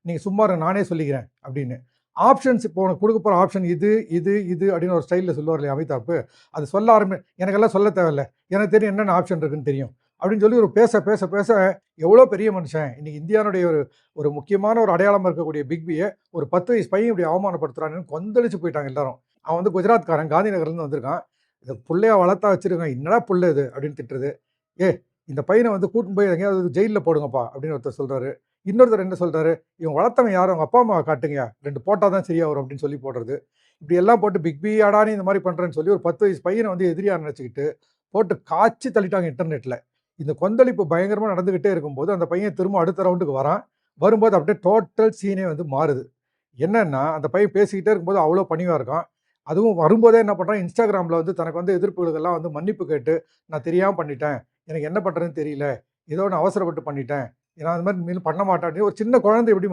நீங்கள் சும்மா இருங்க, நானே சொல்லிக்கிறேன் அப்படின்னு. ஆப்ஷன்ஸ் இப்போ உனக்கு கொடுக்க போகிற ஆப்ஷன் இது இது இது அப்படின்னு ஒரு ஸ்டைலில் சொல்லுவார் இல்லையா அமிதாப், அது சொல்ல எனக்கெல்லாம் சொல்ல தேவையில்லை, எனக்கு தெரியும் என்னென்ன ஆப்ஷன் இருக்குன்னு தெரியும் அப்படின்னு சொல்லி ஒரு பேச பேச பேச எவ்வளோ பெரிய மனுஷன் இன்னைக்கு இந்தியாவுடைய ஒரு ஒரு முக்கியமான ஒரு அடையாளமாக இருக்கக்கூடிய பிக்பியை ஒரு 10 வயசு பையன் இப்படி அவமானப்படுத்துறான்னு கொந்தளிச்சு போயிட்டாங்க எல்லாரும். அவன் வந்து குஜராத்காரன், காந்தி நகர்லேருந்து வந்திருக்கான். இந்த புள்ளையா வளர்த்தா வச்சிருக்கான், என்னடா புள்ள இது அப்படின்னு திட்டுறது. ஏ, இந்த பையனை வந்து கூட்டின்னு போய் எங்கேயாவது ஜெயிலில் போடுங்கப்பா அப்படின்னு ஒருத்தர் சொல்றாரு. இன்னொருத்தர் என்ன சொல்றாரு, இவன் வளர்த்தவன் யாரும், அவங்க அப்பா அம்மாவை காட்டுங்க, 2 போட்டால் தான் சரியா வரும் அப்படின்னு சொல்லி போடுறது. இப்படி எல்லாம் போட்டு பிக் பி ஆடானி இந்த மாதிரி பண்றேன்னு சொல்லி ஒரு 10 வயசு பையனை வந்து எதிரியா நினைச்சுக்கிட்டு போட்டு காய்ச்சி தள்ளிட்டாங்க இன்டர்நெட்ல. இந்த கொந்தளிப்பு பயங்கரமா நடந்துகிட்டே இருக்கும்போது அந்த பையன் திரும்ப அடுத்த ரவுண்டுக்கு வரான். வரும்போது அப்படியே டோட்டல் சீனே வந்து மாறுது. என்னன்னா, அந்த பையன் பேசிக்கிட்டே இருக்கும்போது அவ்வளோ பணிவா இருக்கான். அதுவும் வரும்போதே என்ன பண்றான், இன்ஸ்டாகிராம்ல வந்து தனக்கு வந்து எதிர்ப்புகளுக்கெல்லாம் வந்து மன்னிப்பு கேட்டு, நான் தெரியாம பண்ணிட்டேன், எனக்கு என்ன பண்றதுன்னு தெரியல, ஏதோ நான் அவசரப்பட்டு பண்ணிட்டேன், நான் அந்த மாதிரி இனிமேல் பண்ண மாட்டேன் அப்படின்னு ஒரு சின்ன குழந்தை எப்படி